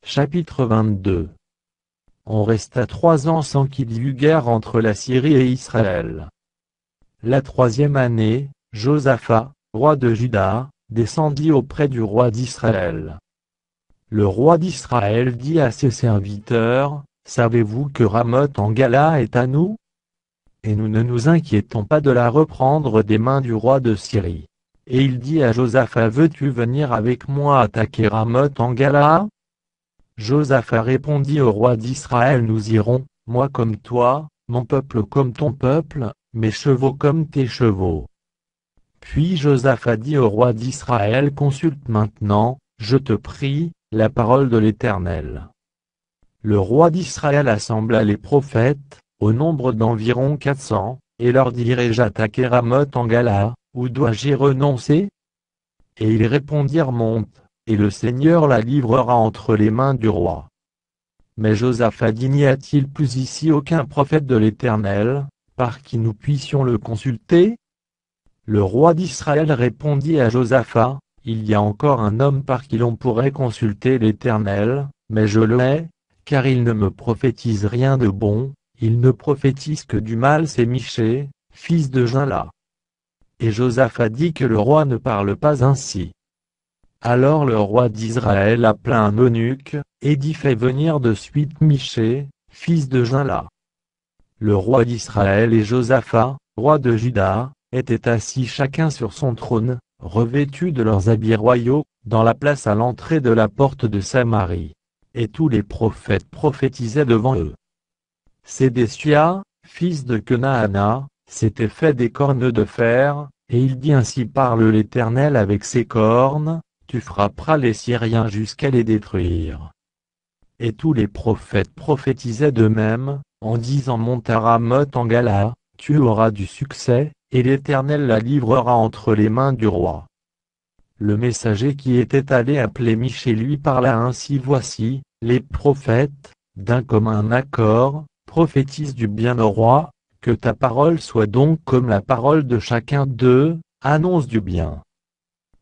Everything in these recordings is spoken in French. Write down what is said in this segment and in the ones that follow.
Chapitre 22. On resta 3 ans sans qu'il y eût guerre entre la Syrie et Israël. La 3e année, Josaphat, roi de Juda, descendit auprès du roi d'Israël. Le roi d'Israël dit à ses serviteurs, « Savez-vous que Ramoth en Gala est à nous? Et nous ne nous inquiétons pas de la reprendre des mains du roi de Syrie. » Et il dit à Josaphat, « Veux-tu venir avec moi attaquer Ramoth en Gala ?» Josaphat répondit au roi d'Israël, « Nous irons, moi comme toi, mon peuple comme ton peuple, mes chevaux comme tes chevaux. » Puis Josaphat dit au roi d'Israël, « Consulte maintenant, je te prie, la parole de l'Éternel. » Le roi d'Israël assembla les prophètes, au nombre d'environ 400, et leur dit, « Irai-je attaquer Ramoth en Gala, ou dois-je y renoncer? » Et ils répondirent, « Monte, et le Seigneur la livrera entre les mains du roi. » Mais Josaphat dit, « N'y a-t-il plus ici aucun prophète de l'Éternel, par qui nous puissions le consulter? » Le roi d'Israël répondit à Josaphat, « Il y a encore un homme par qui l'on pourrait consulter l'Éternel, mais je le hais, car il ne me prophétise rien de bon, il ne prophétise que du mal, c'est Michée, fils de Jimla. » Et Josaphat dit que le roi ne parle pas ainsi. Alors le roi d'Israël appela un eunuque, et dit, « Fais venir de suite Michée, fils de Jimla. » Le roi d'Israël et Josaphat, roi de Juda, étaient assis chacun sur son trône, revêtus de leurs habits royaux, dans la place à l'entrée de la porte de Samarie. Et tous les prophètes prophétisaient devant eux. Sédécia, fils de Kenaana, s'était fait des cornes de fer, et il dit, « Ainsi parle l'Éternel avec ses cornes, tu frapperas les Syriens jusqu'à les détruire. » Et tous les prophètes prophétisaient d'eux-mêmes, en disant, « Monte à Ramoth en Gala, tu auras du succès, et l'Éternel la livrera entre les mains du roi. » Le messager qui était allé appeler Michée lui parla ainsi, « Voici, les prophètes, d'un commun accord, prophétisent du bien au roi, que ta parole soit donc comme la parole de chacun d'eux, annonce du bien. »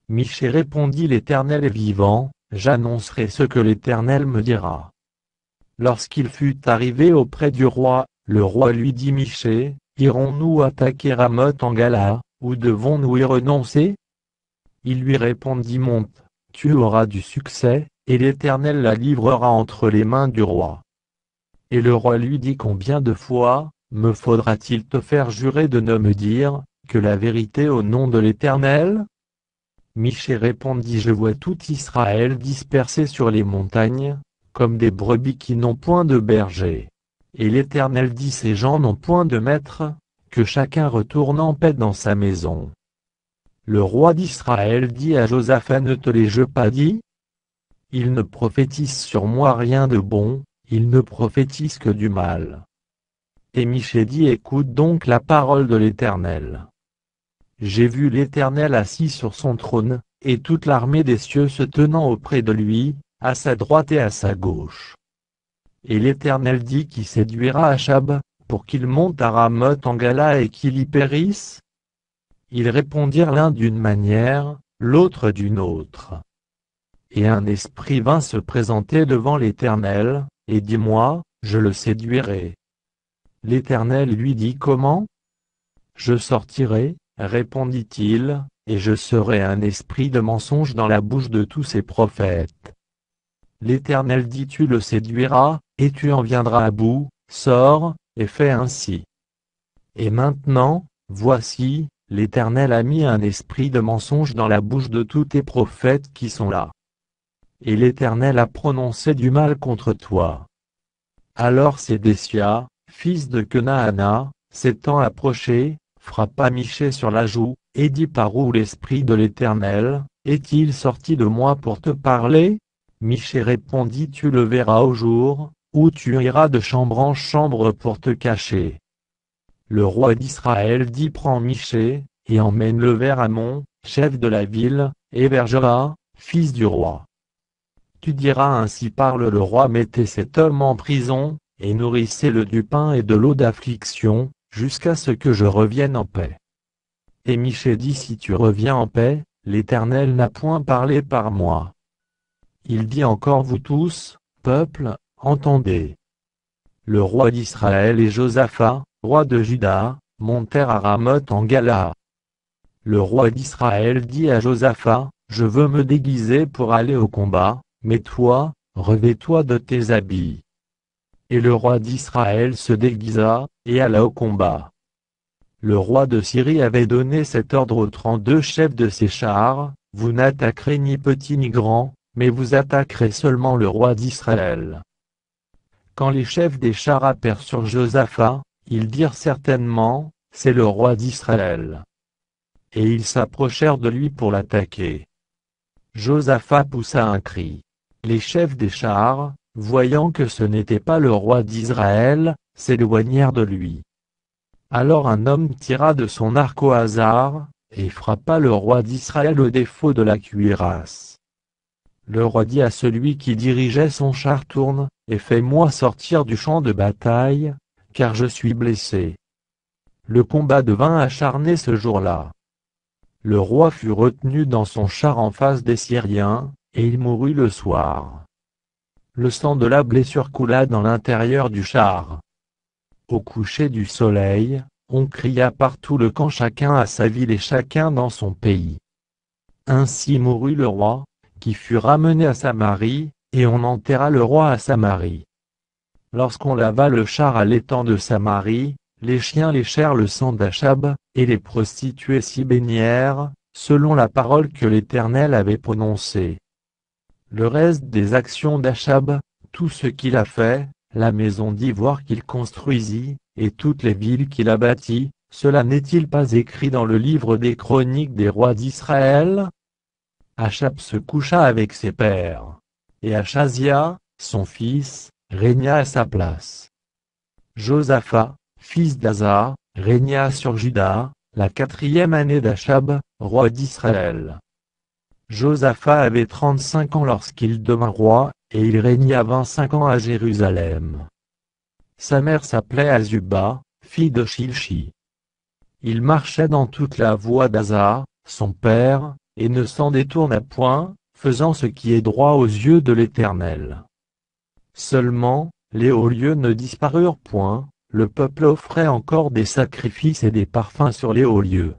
Michée répondit, « L'Éternel est vivant, j'annoncerai ce que l'Éternel me dira. » Lorsqu'il fut arrivé auprès du roi, le roi lui dit, « Michée, irons-nous attaquer Ramoth en Gala, ou devons-nous y renoncer? » Il lui répondit, « Monte, tu auras du succès, et l'Éternel la livrera entre les mains du roi. » Et le roi lui dit, « Combien de fois me faudra-t-il te faire jurer de ne me dire que la vérité au nom de l'Éternel? » Michée répondit, « Je vois tout Israël dispersé sur les montagnes, comme des brebis qui n'ont point de berger. Et l'Éternel dit, ces gens n'ont point de maître, que chacun retourne en paix dans sa maison. » Le roi d'Israël dit à Josaphat, « Ne te l'ai-je pas dit? Il ne prophétise sur moi rien de bon, il ne prophétise que du mal. » Et Michée dit, « Écoute donc la parole de l'Éternel. J'ai vu l'Éternel assis sur son trône, et toute l'armée des cieux se tenant auprès de lui, à sa droite et à sa gauche. Et l'Éternel dit, qui séduira Achab, pour qu'il monte à Ramoth en Gala et qu'il y périsse? » Ils répondirent l'un d'une manière, l'autre d'une autre. Et un esprit vint se présenter devant l'Éternel, et dit, « Moi, je le séduirai. » L'Éternel lui dit, « Comment? » « Je sortirai, répondit-il, et je serai un esprit de mensonge dans la bouche de tous ces prophètes. L'Éternel dit, « Tu le séduiras, et tu en viendras à bout, sors, et fais ainsi. » Et maintenant, voici, l'Éternel a mis un esprit de mensonge dans la bouche de tous tes prophètes qui sont là. Et l'Éternel a prononcé du mal contre toi. Alors Sédécia, fils de Kenaana, s'étant approché, frappa Michée sur la joue, et dit, « Par où l'Esprit de l'Éternel est-il sorti de moi pour te parler? » Michée répondit, « Tu le verras au jour, où tu iras de chambre en chambre pour te cacher. » Le roi d'Israël dit, « Prends Michée, et emmène-le vers Amon, chef de la ville, et vers Joas, fils du roi. Tu diras, ainsi parle le roi, mettez cet homme en prison, et nourrissez-le du pain et de l'eau d'affliction, jusqu'à ce que je revienne en paix. » Et Michée dit, « Si tu reviens en paix, l'Éternel n'a point parlé par moi. » Il dit encore, « Vous tous, Peuple, entendez. Le roi d'Israël et Josaphat, roi de Juda, montèrent à Ramoth en Galaad. Le roi d'Israël dit à Josaphat, je veux me déguiser pour aller au combat, mais toi, revêts-toi de tes habits. Et le roi d'Israël se déguisa, et alla au combat. Le roi de Syrie avait donné cet ordre aux 32 chefs de ses chars, vous n'attaquerez ni petit ni grand, mais vous attaquerez seulement le roi d'Israël. Quand les chefs des chars aperçurent Josaphat, ils dirent certainement, c'est le roi d'Israël. Et ils s'approchèrent de lui pour l'attaquer. Josaphat poussa un cri. Les chefs des chars, voyant que ce n'était pas le roi d'Israël, s'éloignèrent de lui. Alors un homme tira de son arc au hasard, et frappa le roi d'Israël au défaut de la cuirasse. Le roi dit à celui qui dirigeait son char, tourne, et fais-moi sortir du champ de bataille, car je suis blessé. Le combat devint acharné ce jour-là. Le roi fut retenu dans son char en face des Syriens, et il mourut le soir. Le sang de la blessure coula dans l'intérieur du char. Au coucher du soleil, on cria par tout le camp, chacun à sa ville et chacun dans son pays. Ainsi mourut le roi, qui fut ramené à Samarie, et on enterra le roi à Samarie. Lorsqu'on lava le char à l'étang de Samarie, les chiens léchèrent le sang d'Achab, et les prostituées s'y baignèrent, selon la parole que l'Éternel avait prononcée. Le reste des actions d'Achab, tout ce qu'il a fait, la maison d'ivoire qu'il construisit, et toutes les villes qu'il a bâties, cela n'est-il pas écrit dans le livre des chroniques des rois d'Israël? Achab se coucha avec ses pères. Et Achazia, son fils, régna à sa place. Josaphat, fils d'Asa, régna sur Juda, la 4e année d'Achab, roi d'Israël. Josaphat avait 35 ans lorsqu'il devint roi, et il régna 25 ans à Jérusalem. Sa mère s'appelait Azuba, fille de Shilchi. Il marchait dans toute la voie d'Asa, son père, et ne s'en détourna point, faisant ce qui est droit aux yeux de l'Éternel. Seulement, les hauts lieux ne disparurent point, le peuple offrait encore des sacrifices et des parfums sur les hauts lieux.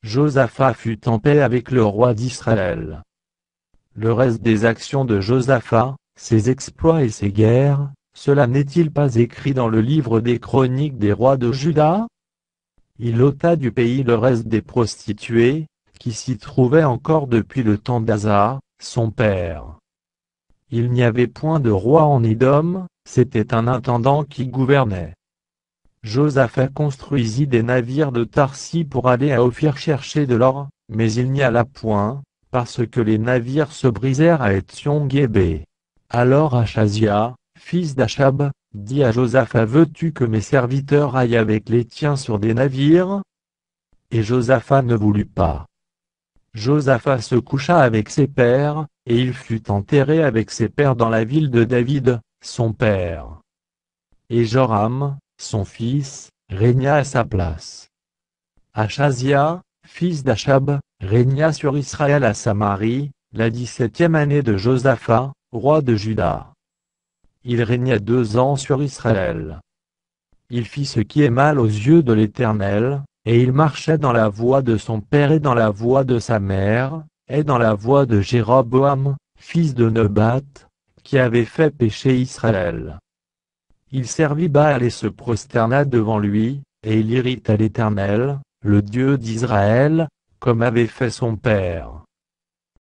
Josaphat fut en paix avec le roi d'Israël. Le reste des actions de Josaphat, ses exploits et ses guerres, cela n'est-il pas écrit dans le livre des chroniques des rois de Juda? Il ôta du pays le reste des prostituées, qui s'y trouvaient encore depuis le temps d'Asa, son père. Il n'y avait point de roi en Édom, c'était un intendant qui gouvernait. Josaphat construisit des navires de Tarsis pour aller à Ophir chercher de l'or, mais il n'y alla point, parce que les navires se brisèrent à Etzion-Gébé. Alors Achazia, fils d'Achab, dit à Josaphat, veux-tu que mes serviteurs aillent avec les tiens sur des navires? Et Josaphat ne voulut pas. Josaphat se coucha avec ses pères, et il fut enterré avec ses pères dans la ville de David, son père. Et Joram, son fils, régna à sa place. Achazia, fils d'Achab, régna sur Israël à Samarie, la 17e année de Josaphat, roi de Juda. Il régna 2 ans sur Israël. Il fit ce qui est mal aux yeux de l'Éternel, et il marchait dans la voie de son père et dans la voie de sa mère, et dans la voie de Jéroboam, fils de Nebat, qui avait fait pécher Israël. Il servit Baal et se prosterna devant lui, et il irrita l'Éternel, le Dieu d'Israël, comme avait fait son père.